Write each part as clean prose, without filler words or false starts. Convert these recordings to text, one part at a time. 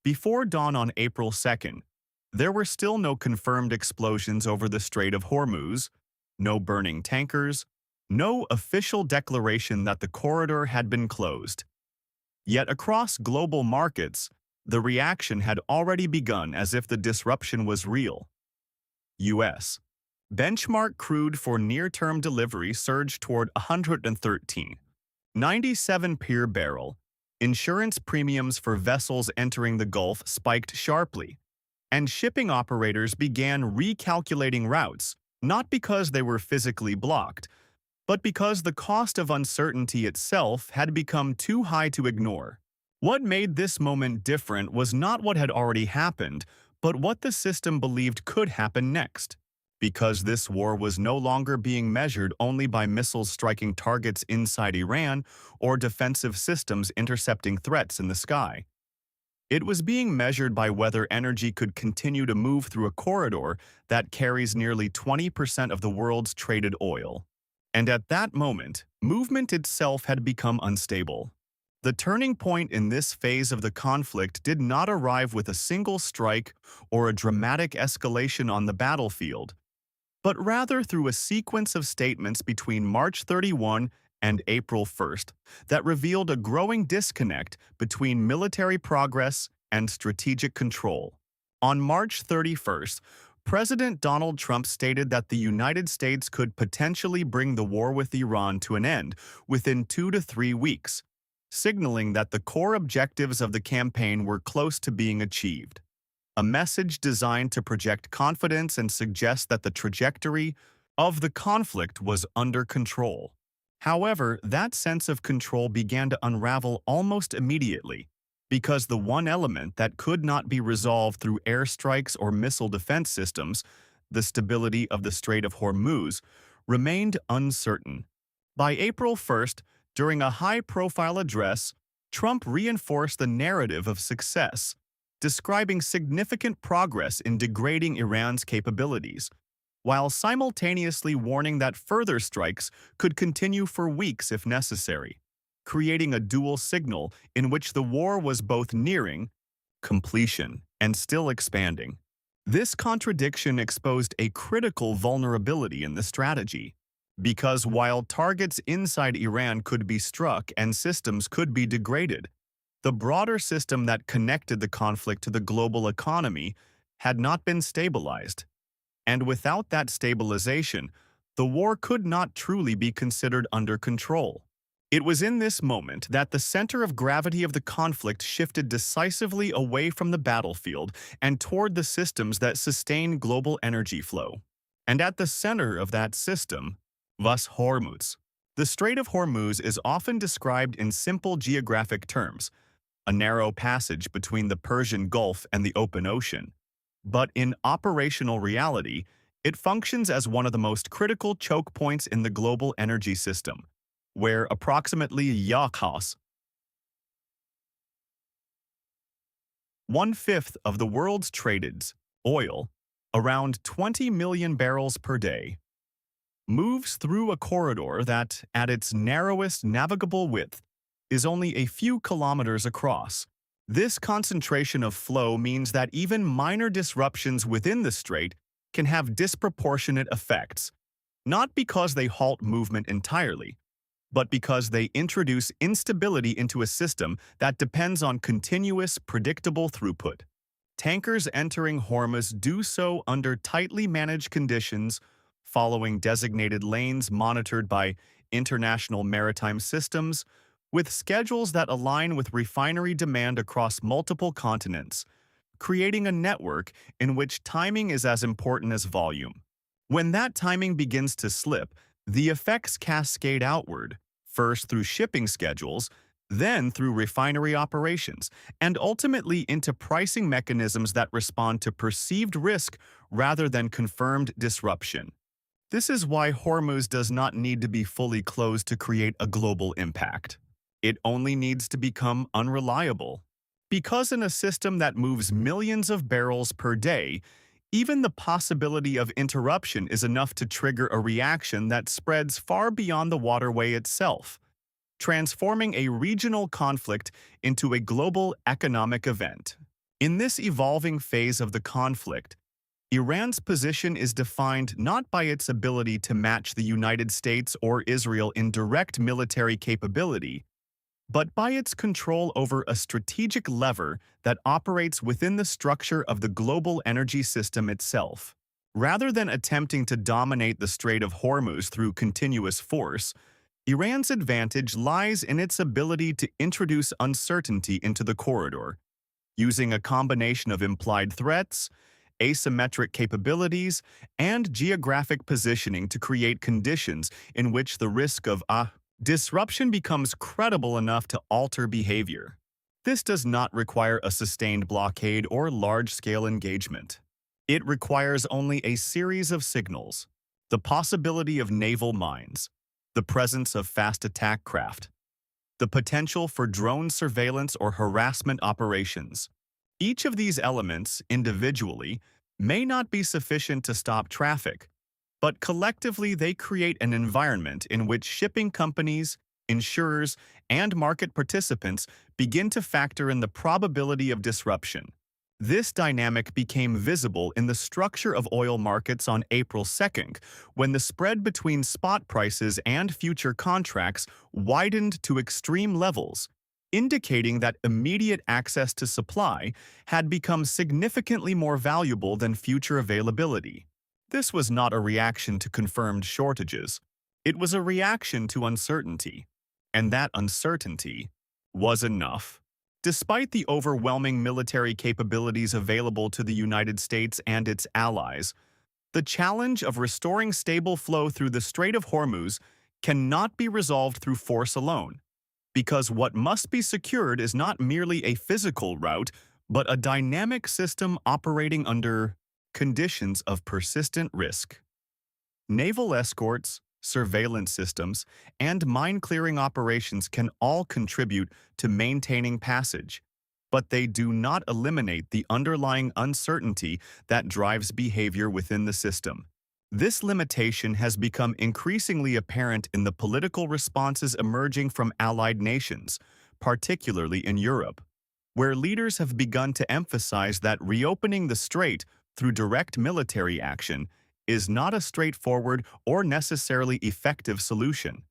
Before dawn on April 2nd, there were still no confirmed explosions over the Strait of Hormuz, no burning tankers, no official declaration that the corridor had been closed. Yet across global markets, the reaction had already begun as if the disruption was real. U.S. Benchmark crude for near-term delivery surged toward 113.97 per barrel. Insurance premiums for vessels entering the Gulf spiked sharply, and shipping operators began recalculating routes, not because they were physically blocked, but because the cost of uncertainty itself had become too high to ignore. What made this moment different was not what had already happened, but what the system believed could happen next. Because this war was no longer being measured only by missiles striking targets inside Iran or defensive systems intercepting threats in the sky. It was being measured by whether energy could continue to move through a corridor that carries nearly 20% of the world's traded oil. And at that moment, movement itself had become unstable. The turning point in this phase of the conflict did not arrive with a single strike or a dramatic escalation on the battlefield, but rather through a sequence of statements between March 31 and April 1st that revealed a growing disconnect between military progress and strategic control. On March 31st, President Donald Trump stated that the United States could potentially bring the war with Iran to an end within 2 to 3 weeks, signaling that the core objectives of the campaign were close to being achieved. A message designed to project confidence and suggest that the trajectory of the conflict was under control. However, that sense of control began to unravel almost immediately, because the one element that could not be resolved through airstrikes or missile defense systems, the stability of the Strait of Hormuz, remained uncertain. By April 1st, during a high-profile address, Trump reinforced the narrative of success, describing significant progress in degrading Iran's capabilities, while simultaneously warning that further strikes could continue for weeks if necessary, creating a dual signal in which the war was both nearing completion and still expanding. This contradiction exposed a critical vulnerability in the strategy, because while targets inside Iran could be struck and systems could be degraded, the broader system that connected the conflict to the global economy had not been stabilized. And without that stabilization, the war could not truly be considered under control. It was in this moment that the center of gravity of the conflict shifted decisively away from the battlefield and toward the systems that sustain global energy flow. And at the center of that system was Hormuz. The Strait of Hormuz is often described in simple geographic terms, a narrow passage between the Persian Gulf and the open ocean. But in operational reality, it functions as one of the most critical choke points in the global energy system, where approximately one-fifth of the world's traded oil, around 20 million barrels per day, moves through a corridor that, at its narrowest navigable width, is only a few kilometers across. This concentration of flow means that even minor disruptions within the strait can have disproportionate effects, not because they halt movement entirely, but because they introduce instability into a system that depends on continuous, predictable throughput. Tankers entering Hormuz do so under tightly managed conditions, following designated lanes monitored by international maritime systems, with schedules that align with refinery demand across multiple continents, creating a network in which timing is as important as volume. When that timing begins to slip, the effects cascade outward, first through shipping schedules, then through refinery operations, and ultimately into pricing mechanisms that respond to perceived risk rather than confirmed disruption. This is why Hormuz does not need to be fully closed to create a global impact. It only needs to become unreliable. Because in a system that moves millions of barrels per day, even the possibility of interruption is enough to trigger a reaction that spreads far beyond the waterway itself, transforming a regional conflict into a global economic event. In this evolving phase of the conflict, Iran's position is defined not by its ability to match the United States or Israel in direct military capability, but by its control over a strategic lever that operates within the structure of the global energy system itself. Rather than attempting to dominate the Strait of Hormuz through continuous force, Iran's advantage lies in its ability to introduce uncertainty into the corridor, using a combination of implied threats, asymmetric capabilities, and geographic positioning to create conditions in which the risk of a disruption becomes credible enough to alter behavior. This does not require a sustained blockade or large-scale engagement. It requires only a series of signals: the possibility of naval mines, the presence of fast attack craft, the potential for drone surveillance or harassment operations. Each of these elements, individually, may not be sufficient to stop traffic, but collectively they create an environment in which shipping companies, insurers, and market participants begin to factor in the probability of disruption. This dynamic became visible in the structure of oil markets on April 2nd, when the spread between spot prices and future contracts widened to extreme levels, indicating that immediate access to supply had become significantly more valuable than future availability. This was not a reaction to confirmed shortages. It was a reaction to uncertainty. And that uncertainty was enough. Despite the overwhelming military capabilities available to the United States and its allies, the challenge of restoring stable flow through the Strait of Hormuz cannot be resolved through force alone, because what must be secured is not merely a physical route, but a dynamic system operating under conditions of persistent risk. Naval escorts, surveillance systems, and mine-clearing operations can all contribute to maintaining passage, but they do not eliminate the underlying uncertainty that drives behavior within the system. This limitation has become increasingly apparent in the political responses emerging from allied nations, particularly in Europe, where leaders have begun to emphasize that reopening the strait through direct military action is not a straightforward or necessarily effective solution.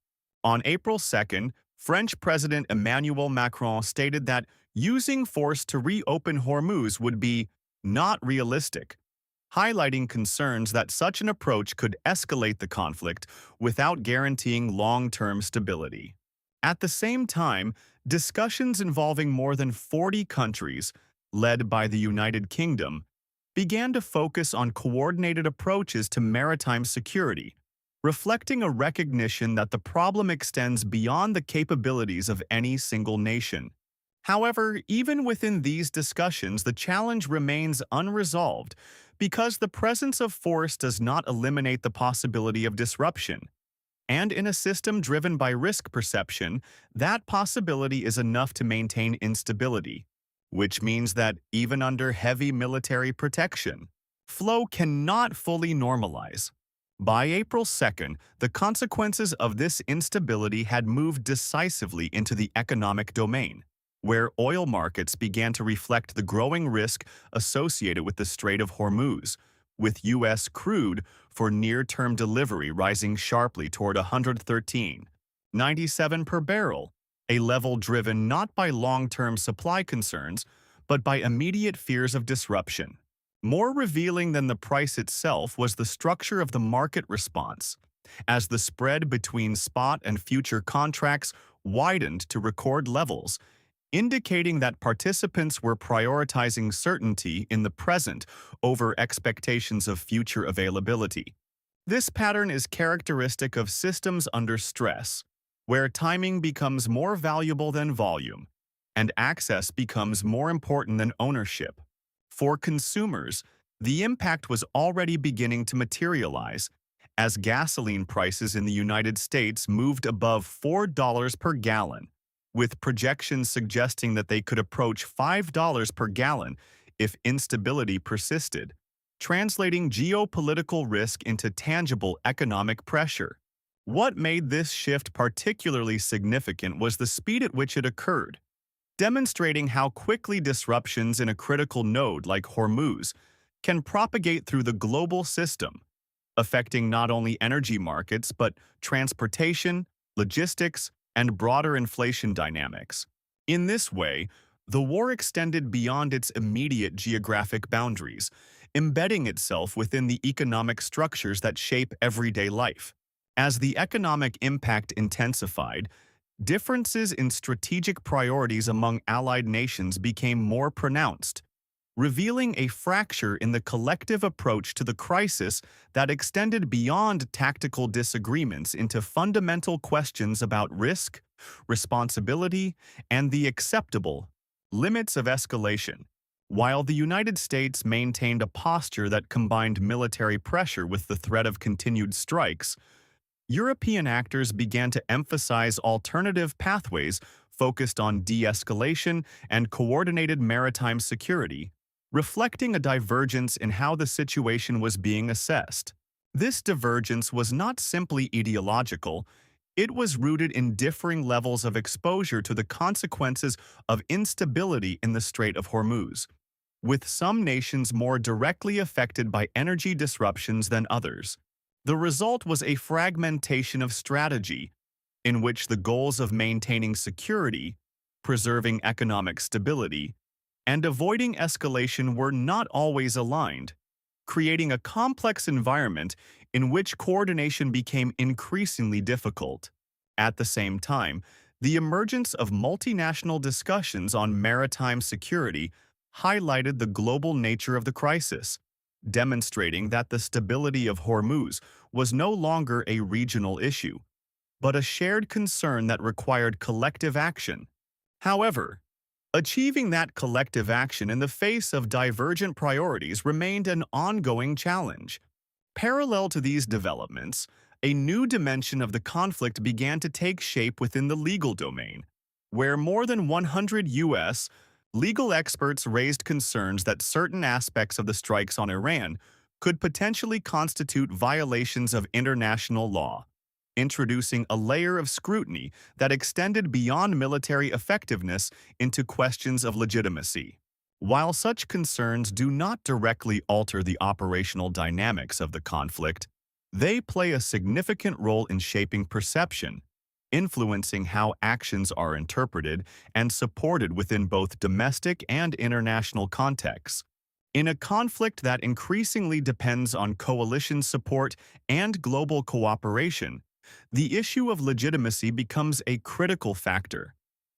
On April 2nd, French President Emmanuel Macron stated that using force to reopen Hormuz would be not realistic, highlighting concerns that such an approach could escalate the conflict without guaranteeing long-term stability. At the same time, discussions involving more than 40 countries, led by the United Kingdom, began to focus on coordinated approaches to maritime security, reflecting a recognition that the problem extends beyond the capabilities of any single nation. However, even within these discussions, the challenge remains unresolved because the presence of force does not eliminate the possibility of disruption. And in a system driven by risk perception, that possibility is enough to maintain instability, which means that even under heavy military protection, flow cannot fully normalize. By April 2nd, the consequences of this instability had moved decisively into the economic domain, where oil markets began to reflect the growing risk associated with the Strait of Hormuz, with U.S. crude for near-term delivery rising sharply toward $113.97 per barrel, a level driven not by long-term supply concerns, but by immediate fears of disruption. More revealing than the price itself was the structure of the market response, as the spread between spot and future contracts widened to record levels, indicating that participants were prioritizing certainty in the present over expectations of future availability. This pattern is characteristic of systems under stress, where timing becomes more valuable than volume, and access becomes more important than ownership. For consumers, the impact was already beginning to materialize, as gasoline prices in the United States moved above $4 per gallon, with projections suggesting that they could approach $5 per gallon if instability persisted, translating geopolitical risk into tangible economic pressure. What made this shift particularly significant was the speed at which it occurred. demonstrating how quickly disruptions in a critical node like Hormuz can propagate through the global system, affecting not only energy markets but transportation, logistics, and broader inflation dynamics. In this way, the war extended beyond its immediate geographic boundaries, embedding itself within the economic structures that shape everyday life. As the economic impact intensified, differences in strategic priorities among allied nations became more pronounced, revealing a fracture in the collective approach to the crisis that extended beyond tactical disagreements into fundamental questions about risk, responsibility, and the acceptable limits of escalation. While the United States maintained a posture that combined military pressure with the threat of continued strikes, European actors began to emphasize alternative pathways focused on de-escalation and coordinated maritime security, reflecting a divergence in how the situation was being assessed. This divergence was not simply ideological, it was rooted in differing levels of exposure to the consequences of instability in the Strait of Hormuz, with some nations more directly affected by energy disruptions than others. The result was a fragmentation of strategy, in which the goals of maintaining security, preserving economic stability, and avoiding escalation were not always aligned, creating a complex environment in which coordination became increasingly difficult. At the same time, the emergence of multinational discussions on maritime security highlighted the global nature of the crisis, demonstrating that the stability of Hormuz was no longer a regional issue, but a shared concern that required collective action. However, achieving that collective action in the face of divergent priorities remained an ongoing challenge. Parallel to these developments, a new dimension of the conflict began to take shape within the legal domain, where more than 100 U.S. legal experts raised concerns that certain aspects of the strikes on Iran could potentially constitute violations of international law, introducing a layer of scrutiny that extended beyond military effectiveness into questions of legitimacy. While such concerns do not directly alter the operational dynamics of the conflict, they play a significant role in shaping perception, influencing how actions are interpreted and supported within both domestic and international contexts. In a conflict that increasingly depends on coalition support and global cooperation, the issue of legitimacy becomes a critical factor,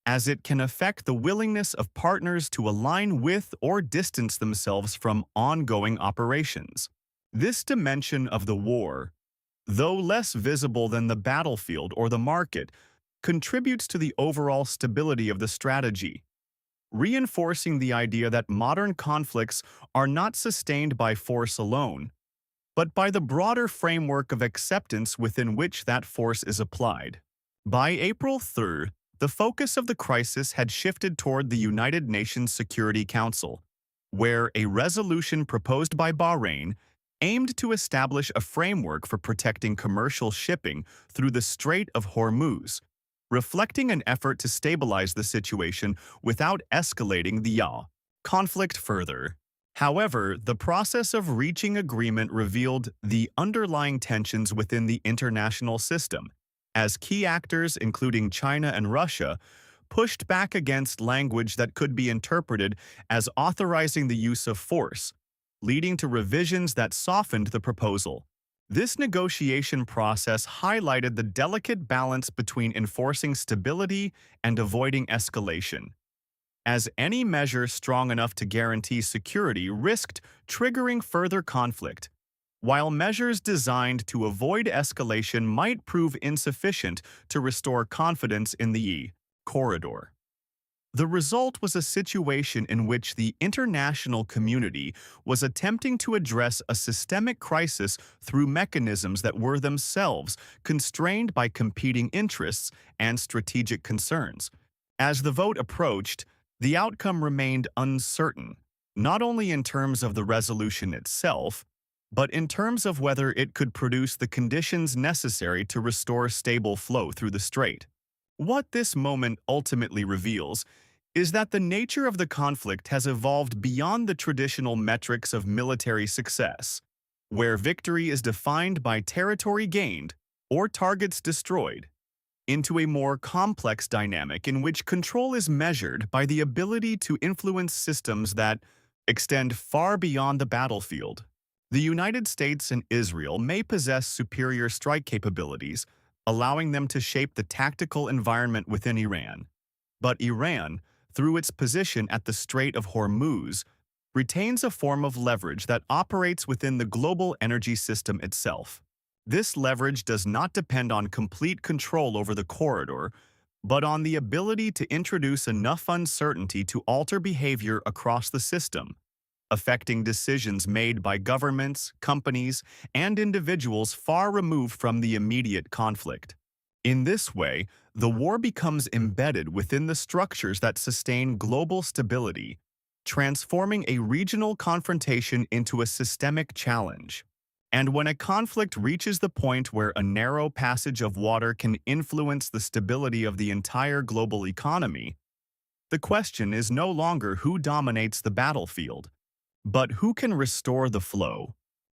as it can affect the willingness of partners to align with or distance themselves from ongoing operations. This dimension of the war, though less visible than the battlefield or the market, contributes to the overall stability of the strategy, reinforcing the idea that modern conflicts are not sustained by force alone, but by the broader framework of acceptance within which that force is applied. By April 3rd, the focus of the crisis had shifted toward the United Nations Security Council, where a resolution proposed by Bahrain aimed to establish a framework for protecting commercial shipping through the Strait of Hormuz, reflecting an effort to stabilize the situation without escalating the conflict further. However, the process of reaching agreement revealed the underlying tensions within the international system, as key actors, including China and Russia, pushed back against language that could be interpreted as authorizing the use of force, leading to revisions that softened the proposal. This negotiation process highlighted the delicate balance between enforcing stability and avoiding escalation, as any measure strong enough to guarantee security risked triggering further conflict, while measures designed to avoid escalation might prove insufficient to restore confidence in the corridor. The result was a situation in which the international community was attempting to address a systemic crisis through mechanisms that were themselves constrained by competing interests and strategic concerns. As the vote approached, the outcome remained uncertain, not only in terms of the resolution itself, but in terms of whether it could produce the conditions necessary to restore stable flow through the strait. What this moment ultimately reveals is that the nature of the conflict has evolved beyond the traditional metrics of military success, where victory is defined by territory gained or targets destroyed, into a more complex dynamic in which control is measured by the ability to influence systems that extend far beyond the battlefield. The United States and Israel may possess superior strike capabilities, allowing them to shape the tactical environment within Iran. But Iran, through its position at the Strait of Hormuz, retains a form of leverage that operates within the global energy system itself. This leverage does not depend on complete control over the corridor, but on the ability to introduce enough uncertainty to alter behavior across the system, affecting decisions made by governments, companies, and individuals far removed from the immediate conflict. In this way, the war becomes embedded within the structures that sustain global stability, transforming a regional confrontation into a systemic challenge. And when a conflict reaches the point where a narrow passage of water can influence the stability of the entire global economy, the question is no longer who dominates the battlefield, but who can restore the flow.